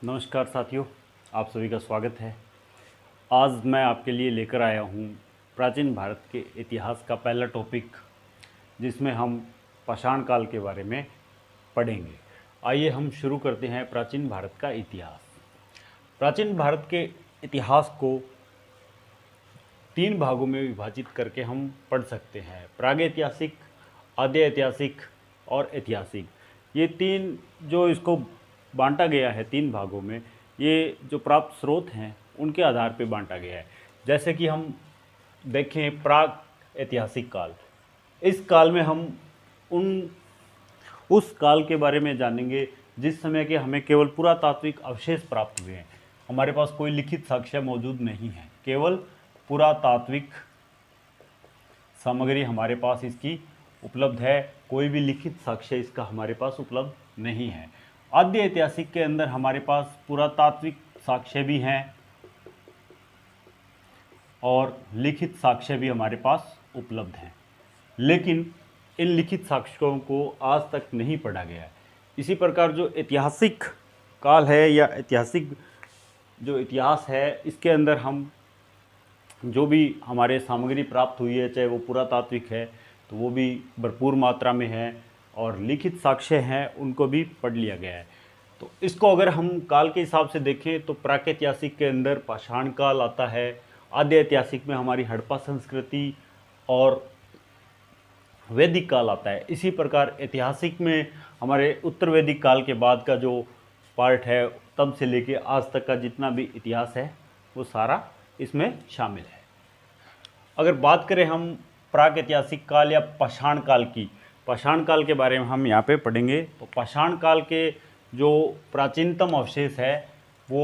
नमस्कार साथियों, आप सभी का स्वागत है। आज मैं आपके लिए लेकर आया हूँ प्राचीन भारत के इतिहास का पहला टॉपिक, जिसमें हम पाषाण काल के बारे में पढ़ेंगे। आइए हम शुरू करते हैं प्राचीन भारत का इतिहास। प्राचीन भारत के इतिहास को तीन भागों में विभाजित करके हम पढ़ सकते हैं: प्रागैतिहासिक, आद्य ऐतिहासिक और ऐतिहासिक। ये तीन जो इसको बांटा गया है तीन भागों में, ये जो प्राप्त स्रोत हैं उनके आधार पर बांटा गया है। जैसे कि हम देखें प्राग ऐतिहासिक काल, इस काल में हम उस काल के बारे में जानेंगे जिस समय के हमें केवल पुरातात्विक अवशेष प्राप्त हुए हैं। हमारे पास कोई लिखित साक्ष्य मौजूद नहीं है, केवल पुरातात्विक सामग्री हमारे पास इसकी उपलब्ध है। कोई भी लिखित साक्ष्य इसका हमारे पास उपलब्ध नहीं है। आद्य ऐतिहासिक के अंदर हमारे पास पुरातात्विक साक्ष्य भी हैं और लिखित साक्ष्य भी हमारे पास उपलब्ध हैं, लेकिन इन लिखित साक्ष्यों को आज तक नहीं पढ़ा गया है। इसी प्रकार जो ऐतिहासिक काल है या ऐतिहासिक जो इतिहास है, इसके अंदर हम जो भी हमारे सामग्री प्राप्त हुई है, चाहे वो पुरातात्विक है तो वो भी भरपूर मात्रा में है, और लिखित साक्ष्य हैं उनको भी पढ़ लिया गया है। तो इसको अगर हम काल के हिसाब से देखें तो प्रागैतिहासिक के अंदर पाषाण काल आता है, आद्य ऐतिहासिक में हमारी हड़प्पा संस्कृति और वैदिक काल आता है। इसी प्रकार ऐतिहासिक में हमारे उत्तर वैदिक काल के बाद का जो पार्ट है, तब से लेके आज तक का जितना भी इतिहास है वो सारा इसमें शामिल है। अगर बात करें हम प्रागैतिहासिक काल या पाषाण काल की, पाषाण काल के बारे में हम यहाँ पे पढ़ेंगे। तो पाषाण काल के जो प्राचीनतम अवशेष है वो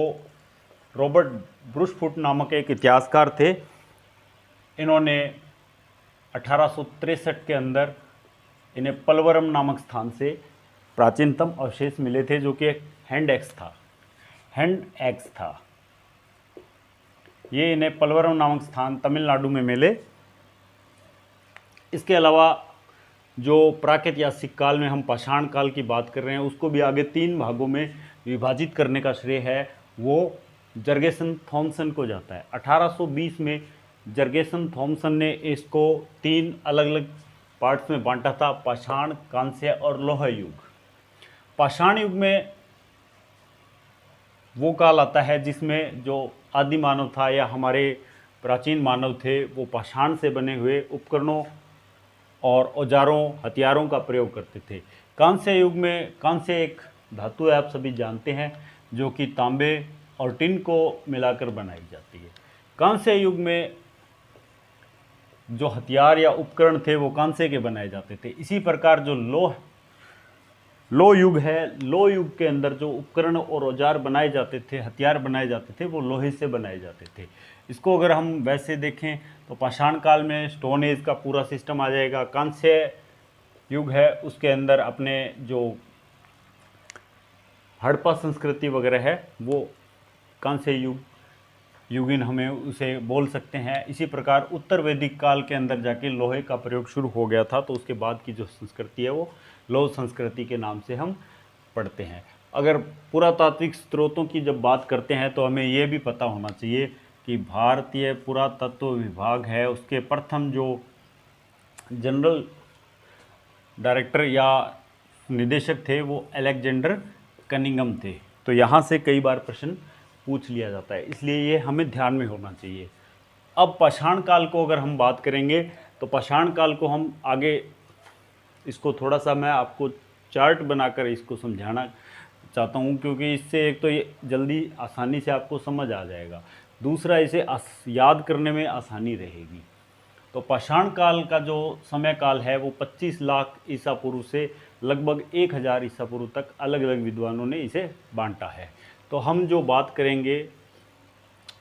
रॉबर्ट ब्रूसफुट नामक एक इतिहासकार थे। इन्होंने 1863 के अंदर इन्हें पलवरम नामक स्थान से प्राचीनतम अवशेष मिले थे, जो कि हैंड एक्स था। ये इन्हें पलवरम नामक स्थान तमिलनाडु में मिले। इसके अलावा जो प्रागैतिहासिक काल में हम पाषाण काल की बात कर रहे हैं, उसको भी आगे तीन भागों में विभाजित करने का श्रेय है वो जर्गेसन थॉमसन को जाता है। 1820 में जर्गेसन थॉमसन ने इसको तीन अलग अलग पार्ट्स में बांटा था: पाषाण, कांस्य और लोह युग। पाषाण युग में वो काल आता है जिसमें जो आदि मानव था या हमारे प्राचीन मानव थे, वो पाषाण से बने हुए उपकरणों और औजारों, हथियारों का प्रयोग करते थे। कांस्य युग में, कांस्य एक धातु है, आप सभी जानते हैं, जो कि तांबे और टिन को मिलाकर बनाई जाती है। कांस्य युग में जो हथियार या उपकरण थे वो कांस्य के बनाए जाते थे। इसी प्रकार जो लोह युग है, लोह युग के अंदर जो उपकरण और औजार बनाए जाते थे, हथियार बनाए जाते थे, वो लोहे से बनाए जाते थे। इसको अगर हम वैसे देखें तो पाषाण काल में स्टोन एज का पूरा सिस्टम आ जाएगा। कांस्य युग है, उसके अंदर अपने जो हड़प्पा संस्कृति वगैरह है वो कांस्य युगीन हमें उसे बोल सकते हैं। इसी प्रकार उत्तर वैदिक काल के अंदर जाके लोहे का प्रयोग शुरू हो गया था, तो उसके बाद की जो संस्कृति है वो लौह संस्कृति के नाम से हम पढ़ते हैं। अगर पुरातात्विक स्रोतों की जब बात करते हैं तो हमें ये भी पता होना चाहिए कि भारतीय पुरातत्व विभाग है, उसके प्रथम जो जनरल डायरेक्टर या निदेशक थे वो अलेक्जेंडर कनिंघम थे। तो यहाँ से कई बार प्रश्न पूछ लिया जाता है, इसलिए ये हमें ध्यान में होना चाहिए। अब पाषाण काल को अगर हम बात करेंगे तो पाषाण काल को हम आगे इसको थोड़ा सा मैं आपको चार्ट बनाकर इसको समझाना चाहता हूँ, क्योंकि इससे एक तो ये जल्दी आसानी से आपको समझ आ जाएगा, दूसरा इसे याद करने में आसानी रहेगी। तो पाषाण काल का जो समय काल है वो 25 लाख ईसा पूर्व से लगभग 1000 ईसा पूर्व तक अलग अलग विद्वानों ने इसे बांटा है। तो हम जो बात करेंगे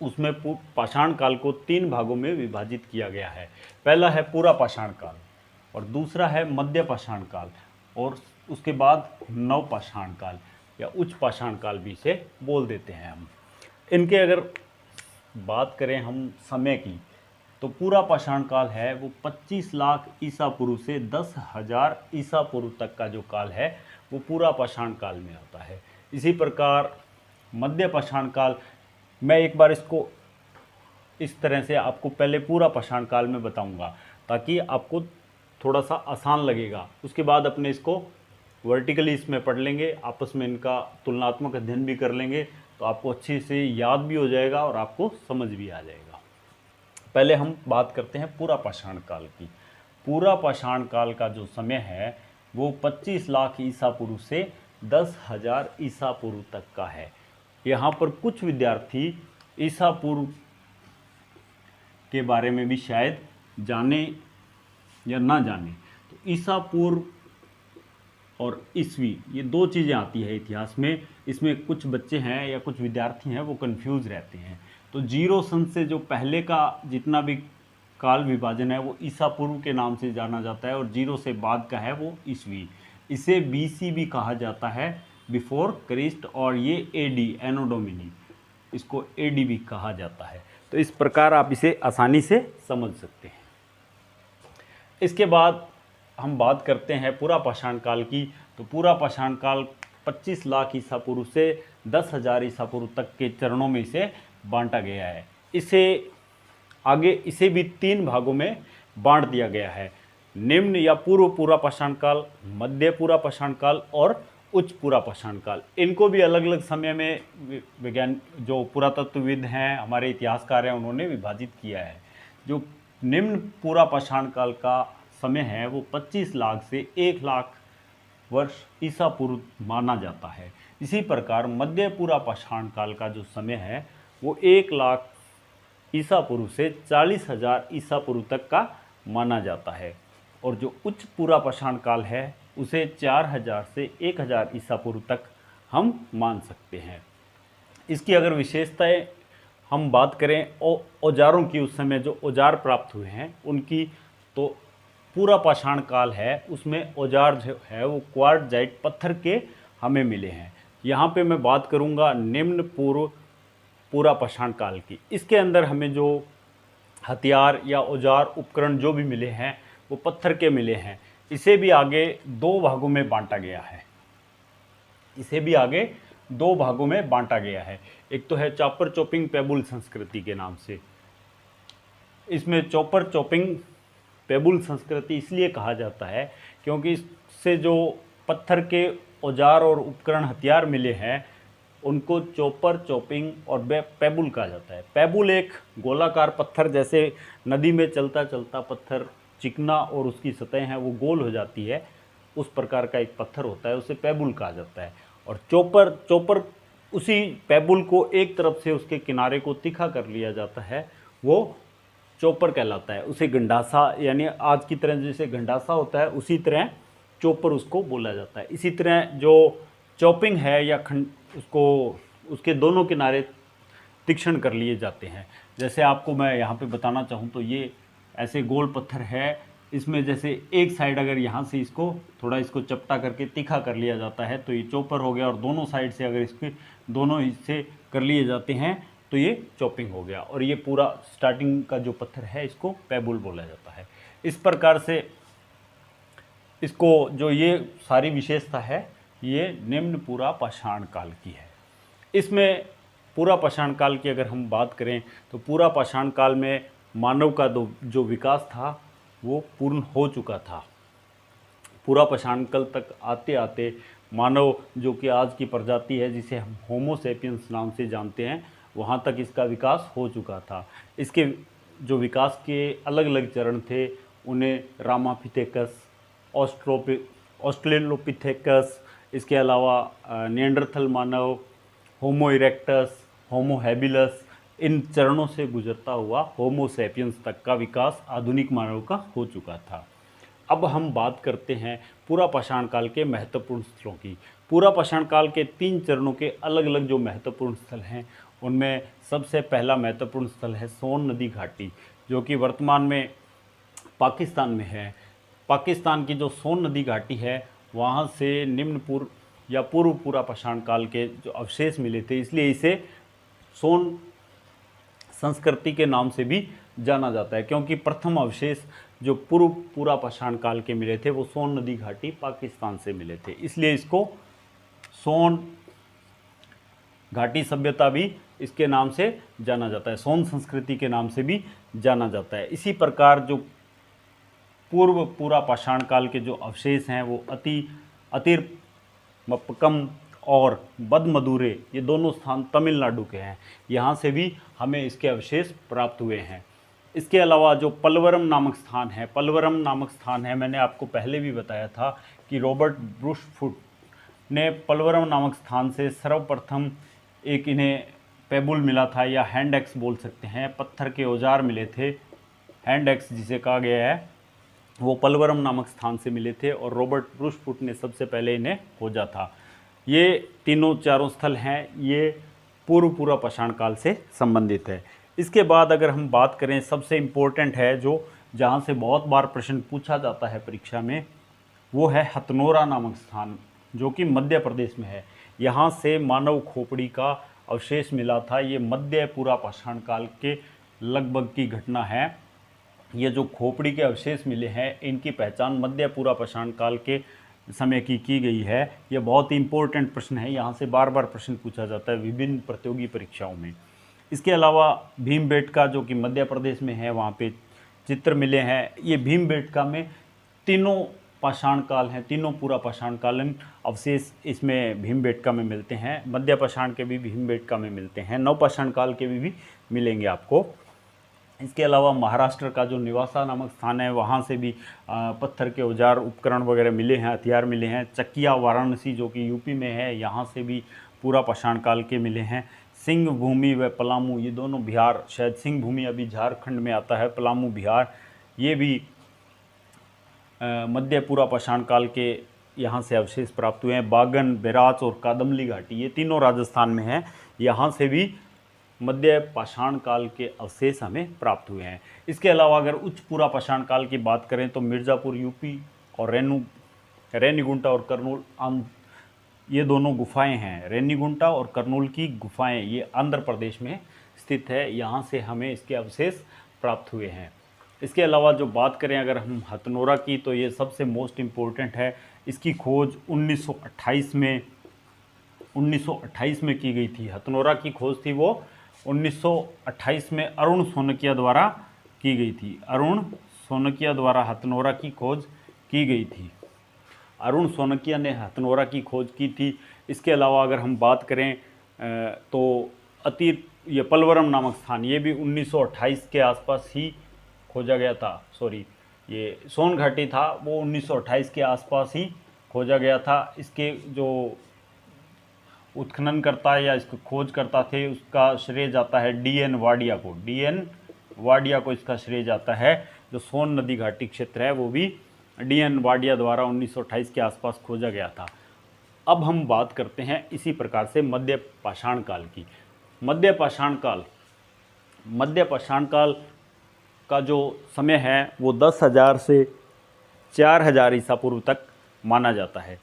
उसमें पाषाण काल को तीन भागों में विभाजित किया गया है। पहला है पूरा पाषाण काल, और दूसरा है मध्य पाषाण काल, और उसके बाद नव पाषाण काल या उच्च पाषाण काल भी इसे बोल देते हैं हम। इनके अगर बात करें हम समय की, तो पूरा पाषाण काल है वो 25 लाख ईसा पूर्व से 10,000 ईसा पूर्व तक का जो काल है वो पूरा पाषाण काल में आता है। इसी प्रकार मध्य पाषाण काल, मैं एक बार इसको इस तरह से आपको पहले पूरा पाषाण काल में बताऊंगा ताकि आपको थोड़ा सा आसान लगेगा। उसके बाद अपने इसको वर्टिकली इसमें पढ़ लेंगे, आपस में इनका तुलनात्मक अध्ययन भी कर लेंगे, तो आपको अच्छी से याद भी हो जाएगा और आपको समझ भी आ जाएगा। पहले हम बात करते हैं पूरा पाषाण काल की। पूरा पाषाण काल का जो समय है वो 25 लाख ईसा पूर्व से 10,000 ईसा पूर्व तक का है। यहाँ पर कुछ विद्यार्थी ईसा पूर्व के बारे में भी शायद जाने या ना जाने। तो ईसा पूर्व और ईस्वी, ये दो चीज़ें आती है इतिहास में, इसमें कुछ बच्चे हैं या कुछ विद्यार्थी हैं वो कंफ्यूज रहते हैं। तो जीरो सन से जो पहले का जितना भी काल विभाजन है वो ईसा पूर्व के नाम से जाना जाता है, और जीरो से बाद का है वो ईस्वी। इसे बीसी भी कहा जाता है, बिफोर क्रिस्ट, और ये एडी, एनो डोमिनी, इसको एडी भी कहा जाता है। तो इस प्रकार आप इसे आसानी से समझ सकते हैं। इसके बाद हम बात करते हैं पूरा पाषाण काल की। तो पूरा पाषाण काल 25 लाख ईसा पूर्व से 10,000 ईसा पूर्व तक के चरणों में इसे बांटा गया है। इसे भी 3 भागों में बांट दिया गया है, निम्न या पूर्व पूरा पाषाण काल, मध्य पूरा पाषाण काल और उच्च पूरा पाषाण काल। इनको भी अलग अलग समय में विज्ञान जो पुरातत्वविद हैं, हमारे इतिहासकार हैं, उन्होंने विभाजित किया है। जो निम्न पूरा पाषाण काल का समय है वो 25 लाख से 1 लाख वर्ष ईसा पूर्व माना जाता है। इसी प्रकार मध्य पूरा पाषाण काल का जो समय है वो 1 लाख ईसा पूर्व से 40,000 ईसा पूर्व तक का माना जाता है। और जो उच्च पूरा पाषाण काल है उसे 4,000 से 1,000 ईसा पूर्व तक हम मान सकते हैं। इसकी अगर विशेषताएं हम बात करें औजारों की, उस समय जो औजार प्राप्त हुए हैं उनकी, तो पूरा पाषाण काल है उसमें औजार जो है वो क्वार्टजाइट पत्थर के हमें मिले हैं। यहाँ पे मैं बात करूँगा निम्न पूरा पाषाण काल की। इसके अंदर हमें जो हथियार या औजार उपकरण जो भी मिले हैं वो पत्थर के मिले हैं। इसे भी आगे 2 भागों में बांटा गया है। एक तो है चॉपर चॉपिंग पेबुल संस्कृति के नाम से। इसमें चॉपर चॉपिंग पेबुल संस्कृति इसलिए कहा जाता है क्योंकि इससे जो पत्थर के औजार और उपकरण हथियार मिले हैं उनको चॉपर चॉपिंग और पेबुल कहा जाता है। पेबुल एक गोलाकार पत्थर, जैसे नदी में चलता चलता पत्थर चिकना और उसकी सतह है वो गोल हो जाती है, उस प्रकार का एक पत्थर होता है, उसे पेबुल कहा जाता है। और चॉपर उसी पेबुल को एक तरफ से उसके किनारे को तीखा कर लिया जाता है, वो चॉपर कहलाता है। उसे गंडासा, यानी आज की तरह जैसे गंडासा होता है उसी तरह चॉपर उसको बोला जाता है। इसी तरह जो चॉपिंग है या उसके दोनों किनारे तीक्ष्ण कर लिए जाते हैं। जैसे आपको मैं यहाँ पे बताना चाहूँ तो ये ऐसे गोल पत्थर है, इसमें जैसे एक साइड अगर यहाँ से इसको चपटा करके तीखा कर लिया जाता है तो ये चॉपर हो गया, और दोनों साइड से अगर इसके दोनों हिस्से कर लिए जाते हैं तो ये चॉपिंग हो गया। और ये पूरा स्टार्टिंग का जो पत्थर है इसको पेबुल बोला जाता है। इस प्रकार से इसको जो ये सारी विशेषता है ये निम्न पूरा पाषाण काल की है। इसमें पूरा पाषाण काल की अगर हम बात करें तो पूरा पाषाण काल में मानव का जो विकास था वो पूर्ण हो चुका था। पूरा पाषाण काल तक आते आते मानव जो कि आज की प्रजाति है जिसे हम होमो सेपियंस नाम से जानते हैं, वहाँ तक इसका विकास हो चुका था। इसके जो विकास के अलग अलग चरण थे उन्हें रामापिथेकस, ऑस्ट्रेलोपिथेकस, इसके अलावा निएंडरथल मानव, होमो इरेक्टस, होमो हैबिलस, इन चरणों से गुजरता हुआ होमो सेपियंस तक का विकास आधुनिक मानव का हो चुका था। अब हम बात करते हैं पूरा पाषाण काल के महत्वपूर्ण स्थलों की। पूरा पाषाण काल के 3 चरणों के अलग अलग जो महत्वपूर्ण स्थल हैं उनमें सबसे पहला महत्वपूर्ण स्थल है सोन नदी घाटी, जो कि वर्तमान में पाकिस्तान में है। पाकिस्तान की जो सोन नदी घाटी है वहाँ से निम्न पूर्व या पूर्व पूरा पाषाण काल के जो अवशेष मिले थे, इसलिए इसे सोन संस्कृति के नाम से भी जाना जाता है, क्योंकि प्रथम अवशेष जो पूर्व पूरा पाषाण काल के मिले थे वो सोन नदी घाटी पाकिस्तान से मिले थे, इसलिए इसको सोन घाटी सभ्यता भी इसके नाम से जाना जाता है, सोन संस्कृति के नाम से भी जाना जाता है। इसी प्रकार जो पूर्व पूरा पाषाण काल के जो अवशेष हैं वो अतिरमपक्कम और बदमदुरै, ये दोनों स्थान तमिलनाडु के हैं। यहाँ से भी हमें इसके अवशेष प्राप्त हुए हैं। इसके अलावा जो पलवरम नामक स्थान है, पलवरम नामक स्थान है, मैंने आपको पहले भी बताया था कि रॉबर्ट ब्रूसफुट ने पलवरम नामक स्थान से सर्वप्रथम एक इन्हें पेबुल मिला था, या हैंड एक्स बोल सकते हैं, पत्थर के औजार मिले थे, हैंड एक्स जिसे कहा गया है, वो पलवरम नामक स्थान से मिले थे और रॉबर्ट ब्रूसफुट ने सबसे पहले इन्हें खोजा था। ये तीनों चारों स्थल हैं, ये पूरा पाषाण काल से संबंधित है। इसके बाद अगर हम बात करें, सबसे इम्पोर्टेंट है जो जहाँ से बहुत बार प्रश्न पूछा जाता है परीक्षा में, वो है हथनोरा नामक स्थान, जो कि मध्य प्रदेश में है। यहाँ से मानव खोपड़ी का अवशेष मिला था। ये मध्य पूरा पाषाण काल के लगभग की घटना है। ये जो खोपड़ी के अवशेष मिले हैं, इनकी पहचान मध्य पूरा पाषाण काल के समय की गई है। ये बहुत ही इम्पोर्टेंट प्रश्न है, यहाँ से बार बार प्रश्न पूछा जाता है विभिन्न प्रतियोगी परीक्षाओं में। इसके अलावा भीमबेटका जो कि मध्य प्रदेश में है, वहाँ पे चित्र मिले हैं। ये भीमबेटका में तीनों पाषाण काल हैं, तीनों पूरा पाषाण कालीन अवशेष इसमें भीमबेटका में मिलते हैं। मध्य पाषाण के भी भीमबेटका में मिलते हैं, नवपाषाण काल के भी मिलेंगे आपको। इसके अलावा महाराष्ट्र का जो निवासा नामक स्थान है, वहाँ से भी पत्थर के औजार उपकरण वगैरह मिले हैं, हथियार मिले हैं। चकिया वाराणसी जो कि यूपी में है, यहाँ से भी पूरा पाषाण काल के मिले हैं। सिंह भूमि व पलामू, ये दोनों बिहार, शायद सिंह भूमि अभी झारखंड में आता है, पलामू बिहार, ये भी मध्य पूरा पाषाण काल के यहाँ से अवशेष प्राप्त हुए हैं। बागन, बेराच और कादम्बली घाटी, ये तीनों राजस्थान में हैं, यहाँ से भी मध्य पाषाण काल के अवशेष हमें प्राप्त हुए हैं। इसके अलावा अगर उच्च पूरा पाषाण काल की बात करें तो मिर्ज़ापुर यूपी और रेनीगुंटा और कर्नूल, ये दोनों गुफाएं हैं। रेनीगुंटा और कर्नूल की गुफाएं ये आंध्र प्रदेश में स्थित है, यहाँ से हमें इसके अवशेष प्राप्त हुए हैं। इसके अलावा जो बात करें अगर हम हथनोरा की, तो ये सबसे मोस्ट इम्पोर्टेंट है। इसकी खोज 1928 में की गई थी। हथनोरा की खोज थी वो 1928 में अरुण सोनकिया द्वारा की गई थी। अरुण सोनकिया द्वारा हथनोरा की खोज की गई थी। अरुण सोनकिया ने हथनोरा की खोज की थी। इसके अलावा अगर हम बात करें तो ये पलवरम नामक स्थान, ये भी 1928 के आसपास ही खोजा गया था। सॉरी, ये सोन घाटी था, वो 1928 के आसपास ही खोजा गया था। इसके जो उत्खनन करता या इसको खोज करता थे, उसका श्रेय जाता है DN वाडिया को। DN वाडिया को इसका श्रेय जाता है। जो सोन नदी घाटी क्षेत्र है वो भी DN वाडिया द्वारा 1928 के आसपास खोजा गया था। अब हम बात करते हैं इसी प्रकार से मध्य पाषाण काल की। मध्य पाषाण काल का जो समय है वो 10,000 से 4,000 ईसा पूर्व तक माना जाता है।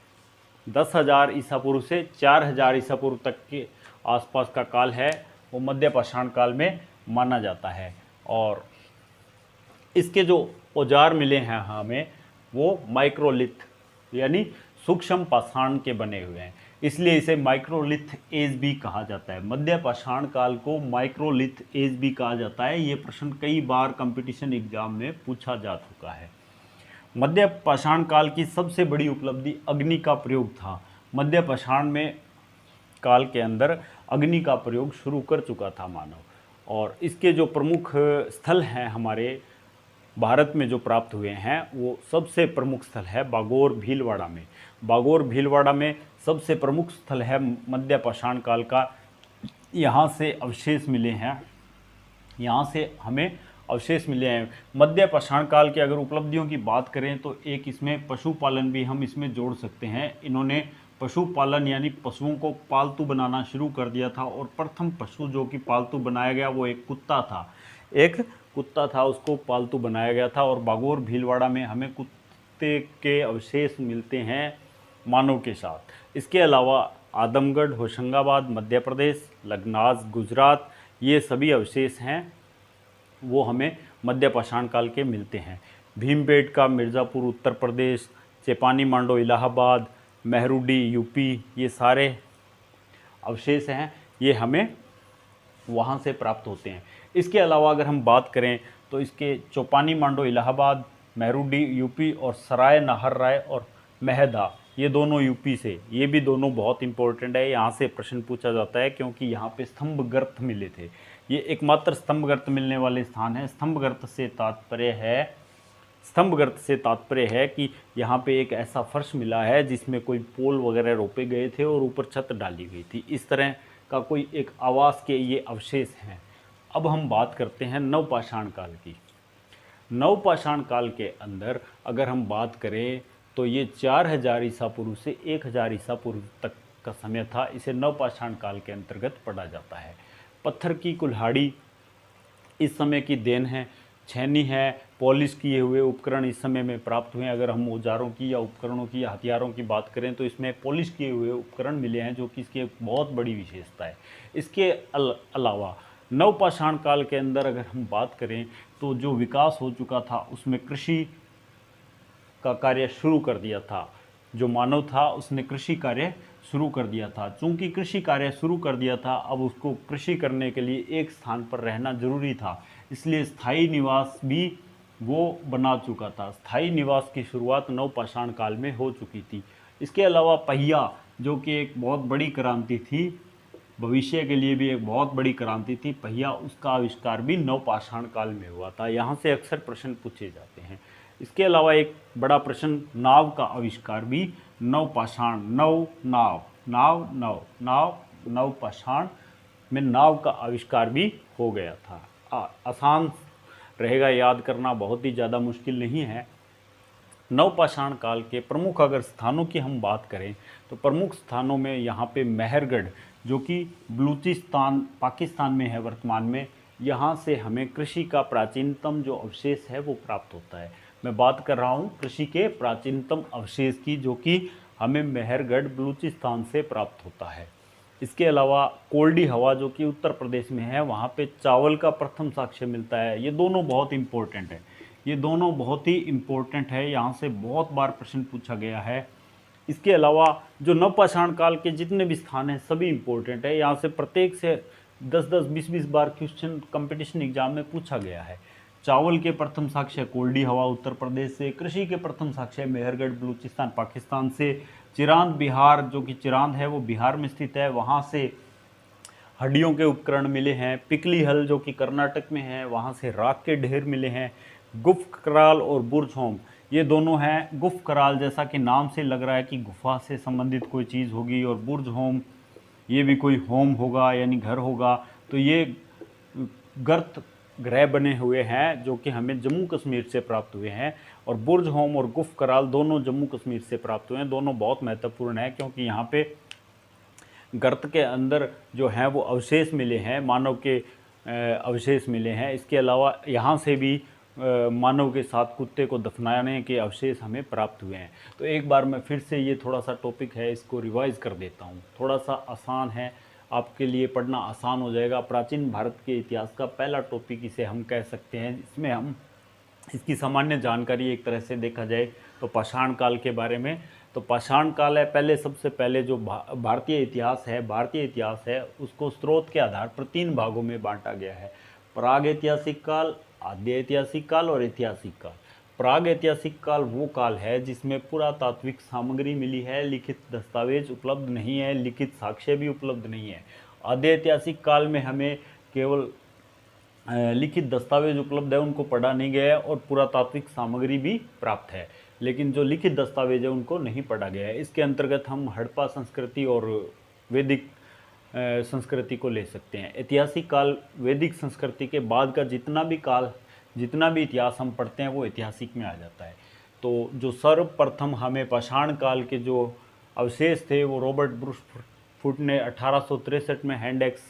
10,000 ईसा पूर्व से 4,000 ईसा पूर्व तक के आसपास का काल है, वो मध्य पाषाण काल में माना जाता है। और इसके जो औजार मिले हैं हमें, वो माइक्रोलिथ यानी सूक्ष्म पाषाण के बने हुए हैं, इसलिए इसे माइक्रोलिथ एज भी कहा जाता है। मध्य पाषाण काल को माइक्रोलिथ एज भी कहा जाता है। ये प्रश्न कई बार कंपटीशन एग्जाम में पूछा जा चुका है। मध्य पाषाण काल की सबसे बड़ी उपलब्धि अग्नि का प्रयोग था। मध्य पाषाण में काल के अंदर अग्नि का प्रयोग शुरू कर चुका था मानव, और इसके जो प्रमुख स्थल हैं हमारे भारत में जो प्राप्त हुए हैं, वो सबसे प्रमुख स्थल है बागोर भीलवाड़ा में। बागोर भीलवाड़ा में सबसे प्रमुख स्थल है मध्य पाषाण काल का। यहाँ से अवशेष मिले हैं, यहाँ से हमें अवशेष मिले हैं। मध्य पाषाण काल की अगर उपलब्धियों की बात करें तो एक इसमें पशुपालन भी हम इसमें जोड़ सकते हैं। इन्होंने पशुपालन यानी पशुओं को पालतू बनाना शुरू कर दिया था, और प्रथम पशु जो कि पालतू बनाया गया वो एक कुत्ता था, उसको पालतू बनाया गया था। और बागोर भीलवाड़ा में हमें कुत्ते के अवशेष मिलते हैं मानव के साथ। इसके अलावा आदमगढ़ होशंगाबाद मध्य प्रदेश, लगनाज गुजरात, ये सभी अवशेष हैं वो हमें मध्य पाषाण काल के मिलते हैं। भीमबेटका मिर्ज़ापुर उत्तर प्रदेश, चेपानी मांडो इलाहाबाद, मेहरुडी यूपी, ये सारे अवशेष हैं, ये हमें वहाँ से प्राप्त होते हैं। इसके अलावा अगर हम बात करें तो इसके चौपानी मांडो इलाहाबाद, मेहरुडी यूपी और सराय नाहर राय और मेहदा ये दोनों यूपी से, ये भी दोनों बहुत इंपॉर्टेंट है। यहाँ से प्रश्न पूछा जाता है क्योंकि यहाँ पे स्तंभ गर्त मिले थे। ये एकमात्र स्तंभ गर्त मिलने वाले स्थान है। स्तंभ गर्त से तात्पर्य है कि यहाँ पे एक ऐसा फर्श मिला है जिसमें कोई पोल वगैरह रोपे गए थे और ऊपर छत डाली गई थी। इस तरह का कोई एक आवास के ये अवशेष हैं। अब हम बात करते हैं नवपाषाण काल की। नवपाषाण काल के अंदर अगर हम बात करें तो ये 4000 ईसा पूर्व से 1000 ईसा पूर्व तक का समय था। इसे नवपाषाण काल के अंतर्गत पढ़ा जाता है। पत्थर की कुल्हाड़ी इस समय की देन है। छेनी है, पॉलिश किए हुए उपकरण इस समय में प्राप्त हुए हैं। अगर हम औजारों की या उपकरणों की या हथियारों की बात करें तो इसमें पॉलिश किए हुए उपकरण मिले हैं, जो कि इसकी एक बहुत बड़ी विशेषता है। इसके अलावा नवपाषाण काल के अंदर अगर हम बात करें तो जो विकास हो चुका था उसमें कृषि का कार्य शुरू कर दिया था। जो मानव था उसने कृषि कार्य शुरू कर दिया था। चूँकि कृषि कार्य शुरू कर दिया था, अब उसको कृषि करने के लिए एक स्थान पर रहना जरूरी था, इसलिए स्थायी निवास भी वो बना चुका था। स्थायी निवास की शुरुआत नवपाषाण काल में हो चुकी थी। इसके अलावा पहिया, जो कि एक बहुत बड़ी क्रांति थी, भविष्य के लिए भी एक बहुत बड़ी क्रांति थी पहिया, उसका आविष्कार भी नवपाषाण काल में हुआ था। यहाँ से अक्सर प्रश्न पूछे जाते हैं। इसके अलावा एक बड़ा प्रश्न, नाव का आविष्कार भी नवपाषाण, नवपाषाण में नाव का आविष्कार भी हो गया था। आसान रहेगा याद करना, बहुत ही ज़्यादा मुश्किल नहीं है। नवपाषाण काल के प्रमुख अगर स्थानों की हम बात करें तो प्रमुख स्थानों में यहाँ पे मेहरगढ़, जो कि बलूचिस्तान पाकिस्तान में है वर्तमान में, यहाँ से हमें कृषि का प्राचीनतम जो अवशेष है वो प्राप्त होता है। मैं बात कर रहा हूँ कृषि के प्राचीनतम अवशेष की, जो कि हमें मेहरगढ़ बलूचिस्तान से प्राप्त होता है। इसके अलावा कोल्डी हवा, जो कि उत्तर प्रदेश में है, वहाँ पे चावल का प्रथम साक्ष्य मिलता है। ये दोनों बहुत इंपॉर्टेंट है, ये दोनों बहुत ही इम्पोर्टेंट है, यहाँ से बहुत बार प्रश्न पूछा गया है। इसके अलावा जो नवपाषाण काल के जितने भी स्थान हैं सभी इम्पोर्टेंट है। यहाँ से प्रत्येक से 10-10, 20-20 बार क्वेश्चन कंपटीशन एग्जाम में पूछा गया है। चावल के प्रथम साक्ष्य कोल्डी हवा उत्तर प्रदेश से, कृषि के प्रथम साक्ष्य मेहरगढ़ बलूचिस्तान पाकिस्तान से, चिरांद बिहार, जो कि चिरांद है वो बिहार में स्थित है, वहाँ से हड्डियों के उपकरण मिले हैं। पिकली हल, जो कि कर्नाटक में है, वहाँ से राख के ढेर मिले हैं। गुफ कराल और बुर्ज होम, ये दोनों हैं। गुफ कराल जैसा कि नाम से लग रहा है कि गुफा से संबंधित कोई चीज़ होगी, और बुर्ज होम ये भी कोई होम होगा यानी घर होगा। तो ये गर्त ग्रह बने हुए हैं जो कि हमें जम्मू कश्मीर से प्राप्त हुए हैं, और बुर्ज होम और गुफ कराल दोनों जम्मू कश्मीर से प्राप्त हुए हैं। दोनों बहुत महत्वपूर्ण है क्योंकि यहाँ पे गर्त के अंदर जो हैं वो अवशेष मिले हैं, मानव के अवशेष मिले हैं। इसके अलावा यहाँ से भी मानव के साथ कुत्ते को दफनाने के अवशेष हमें प्राप्त हुए हैं। तो एक बार मैं फिर से ये थोड़ा सा टॉपिक है इसको रिवाइज कर देता हूँ। थोड़ा सा आसान है, आपके लिए पढ़ना आसान हो जाएगा। प्राचीन भारत के इतिहास का पहला टॉपिक इसे हम कह सकते हैं। इसमें हम इसकी सामान्य जानकारी एक तरह से देखा जाए तो पाषाण काल के बारे में। तो पाषाण काल है, पहले सबसे पहले जो भारतीय इतिहास है उसको स्रोत के आधार पर 3 भागों में बांटा गया है। प्राग ऐतिहासिक काल, आद्य ऐतिहासिक काल और ऐतिहासिक काल। प्राग ऐतिहासिक काल वो काल है जिसमें पुरातात्विक सामग्री मिली है, लिखित दस्तावेज उपलब्ध नहीं है, लिखित साक्ष्य भी उपलब्ध नहीं है। आद्य ऐतिहासिक काल में हमें केवल लिखित दस्तावेज उपलब्ध है, उनको पढ़ा नहीं गया है, और पुरातात्विक सामग्री भी प्राप्त है, लेकिन जो लिखित दस्तावेज है उनको नहीं पढ़ा गया है। इसके अंतर्गत हम हड़प्पा संस्कृति और वैदिक संस्कृति को ले सकते हैं। ऐतिहासिक काल, वैदिक संस्कृति के बाद का जितना भी इतिहास हम पढ़ते हैं वो ऐतिहासिक में आ जाता है। तो जो सर्वप्रथम हमें पाषाण काल के जो अवशेष थे वो रॉबर्ट ब्रूस फुट ने 1863 में हैंडेक्स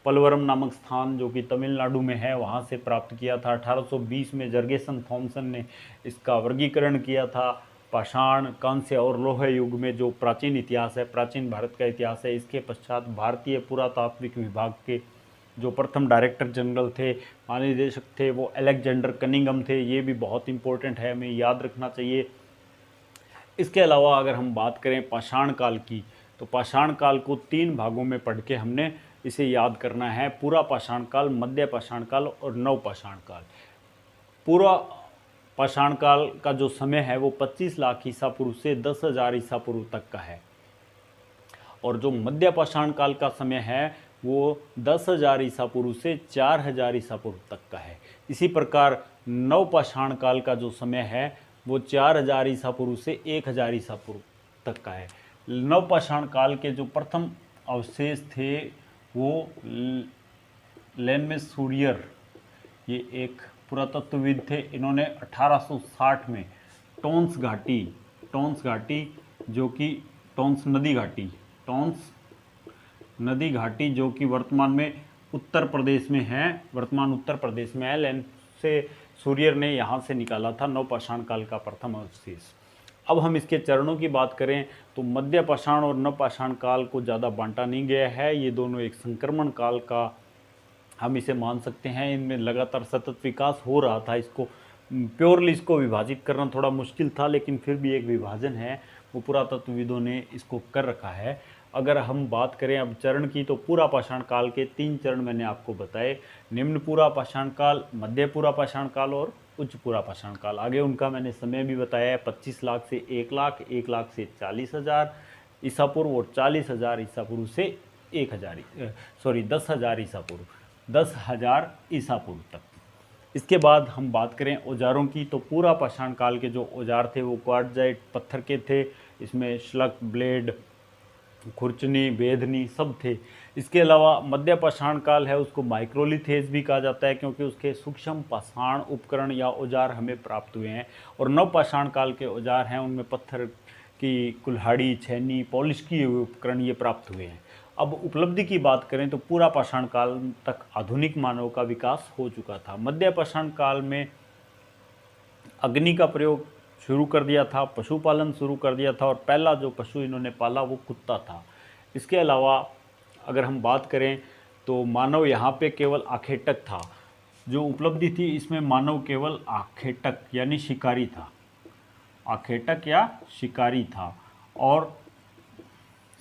पलवरम नामक स्थान, जो कि तमिलनाडु में है, वहाँ से प्राप्त किया था। 1820 में जर्गेसन थॉमसन ने इसका वर्गीकरण किया था। पाषाण, कांस्य और लोह युग में जो प्राचीन इतिहास है, प्राचीन भारत का इतिहास है। इसके पश्चात भारतीय पुरातात्विक विभाग के जो प्रथम डायरेक्टर जनरल थे, महानिदेशक थे, वो अलेक्जेंडर कनिंघम थे। ये भी बहुत इंपॉर्टेंट है, हमें याद रखना चाहिए। इसके अलावा अगर हम बात करें पाषाण काल की, तो पाषाण काल को 3 भागों में पढ़ के हमने इसे याद करना है। पूरा पाषाण काल, मध्य पाषाण काल और नव पाषाण काल। पूरा पाषाण काल का जो समय है वो 25 लाख ईसा पूर्व से 10,000 ईसा पूर्व तक का है, और जो मध्य पाषाण काल का समय है वो 10,000 ईसा पूर्व से 4,000 ईसा पूर्व तक का है। इसी प्रकार नव पाषाण काल का जो समय है वो 4,000 ईसा पूर्व से 1,000 ईसा पूर्व तक का है। नव पाषाण काल के जो प्रथम अवशेष थे वो लेनमेसूरियर, ये एक पुरातत्वविद थे। इन्होंने 1860 में टोंस घाटी जो कि टोंस नदी घाटी जो कि वर्तमान में उत्तर प्रदेश में है, लेन से सूर्यर ने यहाँ से निकाला था नव पाषाण काल का प्रथम अवशेष। अब हम इसके चरणों की बात करें तो मध्य पाषाण और नव पाषाण काल को ज़्यादा बांटा नहीं गया है, ये दोनों एक संक्रमण काल का हम इसे मान सकते हैं। इनमें लगातार सतत विकास हो रहा था। इसको प्योरली इसको विभाजित करना थोड़ा मुश्किल था, लेकिन फिर भी एक विभाजन है, वो पुरातत्वविदों ने इसको कर रखा है। अगर हम बात करें अब चरण की, तो पूरा पाषाण काल के 3 चरण मैंने आपको बताए, निम्न पूरा पाषाण काल, मध्य पूरा पाषाण काल और उच्च पूरा पाषाण काल। आगे उनका मैंने समय भी बताया है, 25 लाख से 1 लाख, 1 लाख से 40,000 ईसा पूर्व और 40,000 ईसा पूर्व से 10,000 ईसा पूर्व, 10,000 ईसा पूर्व तक। इसके बाद हम बात करें औजारों की, तो पूरा पाषाण काल के जो औजार थे वो क्वार्टजाइट पत्थर के थे। इसमें श्लक, ब्लेड, खुरचनी, बेधनी सब थे। इसके अलावा मध्य पाषाण काल है उसको माइक्रोलिथेज भी कहा जाता है, क्योंकि उसके सूक्ष्म पाषाण उपकरण या औजार हमें प्राप्त हुए हैं। और नव पाषाण काल के औजार हैं उनमें पत्थर की कुल्हाड़ी, छेनी, पॉलिश किए हुए उपकरण ये प्राप्त हुए हैं। अब उपलब्धि की बात करें तो पूरा पाषाण काल तक आधुनिक मानव का विकास हो चुका था। मध्य पाषाण काल में अग्नि का प्रयोग शुरू कर दिया था, पशुपालन शुरू कर दिया था, और पहला जो पशु इन्होंने पाला वो कुत्ता था। इसके अलावा अगर हम बात करें तो मानव यहाँ पे केवल आखेटक था। जो उपलब्धि थी इसमें मानव केवल आखेटक यानी शिकारी था, आखेटक या शिकारी था, और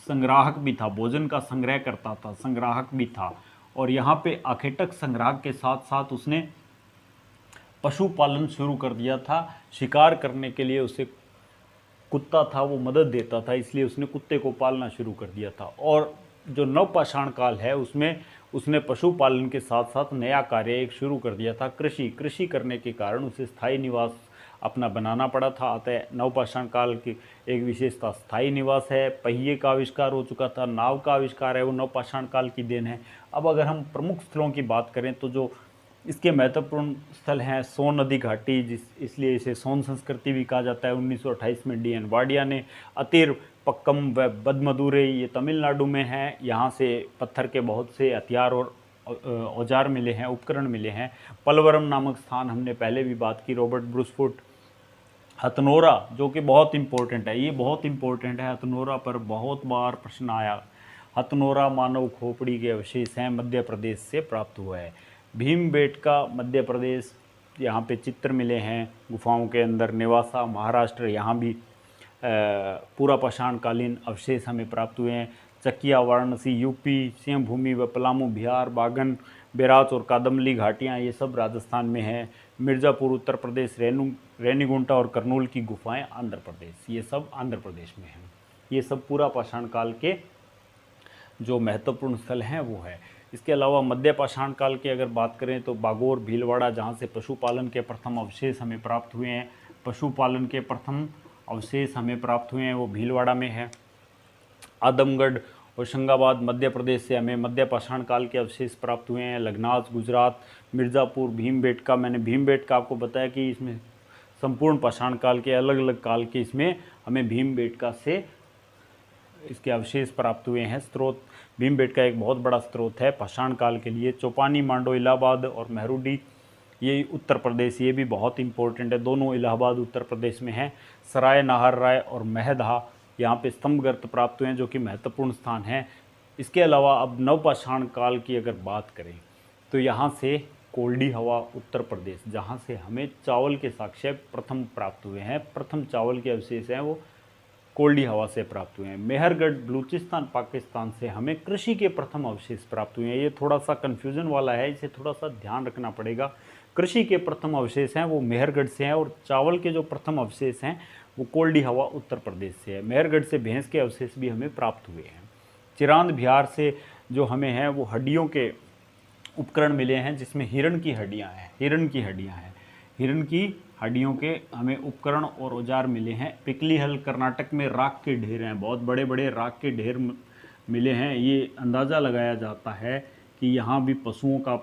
संग्राहक भी था, भोजन का संग्रह करता था, संग्राहक भी था। और यहाँ पे आखेटक संग्राहक के साथ साथ उसने पशुपालन शुरू कर दिया था। शिकार करने के लिए उसे कुत्ता था वो मदद देता था, इसलिए उसने कुत्ते को पालना शुरू कर दिया था। और जो नव पाषाण काल है उसमें उसने पशुपालन के साथ साथ नया कार्य एक शुरू कर दिया था, कृषि करने के कारण उसे स्थायी निवास अपना बनाना पड़ा था। अतः नवपाषाण काल की एक विशेषता स्थायी निवास है। पहिए का आविष्कार हो चुका था, नाव का आविष्कार है वो नवपाषाण काल की देन है। अब अगर हम प्रमुख स्थलों की बात करें तो जो इसके महत्वपूर्ण स्थल हैं, सोन नदी घाटी, इसलिए इसे सोन संस्कृति भी कहा जाता है। 1928 में डी एन वाडिया ने अतिर, पक्कम व बदमदुरई ये तमिलनाडु में हैं, यहाँ से पत्थर के बहुत से हथियार और औजार मिले हैं, उपकरण मिले हैं। पलवरम नामक स्थान हमने पहले भी बात की, रॉबर्ट ब्रूसफुट। हथनोरा जो कि बहुत इंपॉर्टेंट है, ये बहुत इंपॉर्टेंट है, हथनोरा पर बहुत बार प्रश्न आया। हथनोरा मानव खोपड़ी के अवशेष हैं, मध्य प्रदेश से प्राप्त हुआ है। भीमबेटका मध्य प्रदेश, यहाँ पे चित्र मिले हैं गुफाओं के अंदर। नेवासा महाराष्ट्र, यहाँ भी पूरा पाषाण कालीन अवशेष हमें प्राप्त हुए हैं। चकिया वाराणसी यूपी, सिंहभूमि व पलामू बिहार, बागन, बेराच और कादम्बली घाटियाँ ये सब राजस्थान में हैं। मिर्ज़ापुर उत्तर प्रदेश, रेनीगुंटा और करनूल की गुफाएं आंध्र प्रदेश, ये सब आंध्र प्रदेश में हैं। ये सब पूरा पाषाण काल के जो महत्वपूर्ण स्थल हैं वो है। इसके अलावा मध्य पाषाण काल की अगर बात करें तो बागोर, भीलवाड़ा, जहाँ से पशुपालन के प्रथम अवशेष हमें प्राप्त हुए हैं, पशुपालन के प्रथम अवशेष हमें प्राप्त हुए हैं वो भीलवाड़ा में है। आदमगढ़, होशंगाबाद मध्य प्रदेश से हमें मध्य पाषाण काल के अवशेष प्राप्त हुए हैं। लखनास गुजरात, मिर्ज़ापुर, भीमबेटका, मैंने भीमबेटका आपको बताया कि इसमें संपूर्ण पाषाण काल के अलग अलग काल के इसमें हमें भीमबेटका से इसके अवशेष प्राप्त हुए हैं। स्रोत भीमबेटका एक बहुत बड़ा स्रोत है पाषाण काल के लिए। चौपानी, मांडो, इलाहाबाद और मेहरुडी ये उत्तर प्रदेश, ये भी बहुत इंपॉर्टेंट है, दोनों इलाहाबाद उत्तर प्रदेश में हैं। सराय नाहर राय और महदहा यहाँ पे स्तंभ गर्त प्राप्त हुए हैं जो कि महत्वपूर्ण स्थान है। इसके अलावा अब नवपाषाण काल की अगर बात करें तो यहाँ से कोल्डी हवा उत्तर प्रदेश, जहाँ से हमें चावल के साक्ष्य प्रथम प्राप्त हुए हैं, प्रथम चावल के अवशेष हैं वो कोल्डी हवा से प्राप्त हुए हैं। मेहरगढ़ बलूचिस्तान पाकिस्तान से हमें कृषि के प्रथम अवशेष प्राप्त हुए हैं। ये थोड़ा सा कन्फ्यूजन वाला है, इसे थोड़ा सा ध्यान रखना पड़ेगा। कृषि के प्रथम अवशेष हैं वो मेहरगढ़ से हैं, और चावल के जो प्रथम अवशेष हैं वो कोल्डी हवा उत्तर प्रदेश से है। मेहरगढ़ से भैंस के अवशेष भी हमें प्राप्त हुए हैं। चिरांद बिहार से जो हमें हैं वो हड्डियों के उपकरण मिले हैं, जिसमें हिरण की हड्डियां हैं। हिरण की हड्डियों के हमें उपकरण और औजार मिले हैं। पिकली हल कर्नाटक में राख के ढेर हैं, बहुत बड़े बड़े राख के ढेर मिले हैं। ये अंदाज़ा लगाया जाता है कि यहाँ भी पशुओं का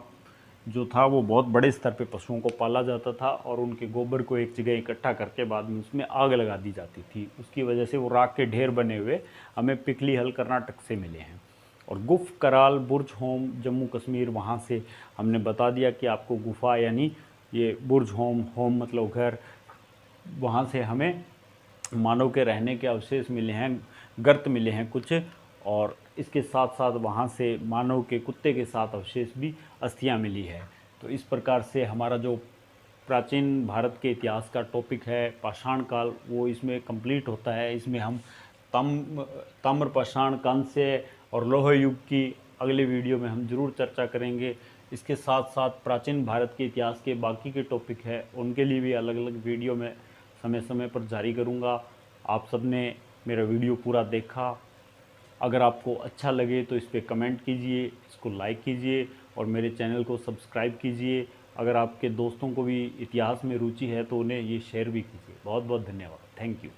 जो था वो बहुत बड़े स्तर पे पशुओं को पाला जाता था, और उनके गोबर को एक जगह इकट्ठा करके बाद में उसमें आग लगा दी जाती थी। उसकी वजह से वो राख के ढेर बने हुए हमें पिकली हल कर्नाटक से मिले हैं। और गुफ कराल बुर्ज होम जम्मू कश्मीर, वहाँ से हमने बता दिया कि आपको गुफा यानी ये बुर्ज होम मतलब घर, वहाँ से हमें मानव के रहने के अवशेष मिले हैं, गर्त मिले हैं कुछ, और इसके साथ साथ वहाँ से मानव के कुत्ते के साथ अवशेष भी अस्थियाँ मिली है। तो इस प्रकार से हमारा जो प्राचीन भारत के इतिहास का टॉपिक है पाषाण काल, वो इसमें कंप्लीट होता है। इसमें हम ताम्र पाषाण कांस्य और लौह युग की अगले वीडियो में हम ज़रूर चर्चा करेंगे। इसके साथ साथ प्राचीन भारत के इतिहास के बाकी के टॉपिक है उनके लिए भी अलग अलग वीडियो में समय समय पर जारी करूँगा। आप सब ने मेरा वीडियो पूरा देखा, अगर आपको अच्छा लगे तो इस पर कमेंट कीजिए, इसको लाइक कीजिए और मेरे चैनल को सब्सक्राइब कीजिए। अगर आपके दोस्तों को भी इतिहास में रुचि है तो उन्हें ये शेयर भी कीजिए। बहुत बहुत धन्यवाद। Thank you.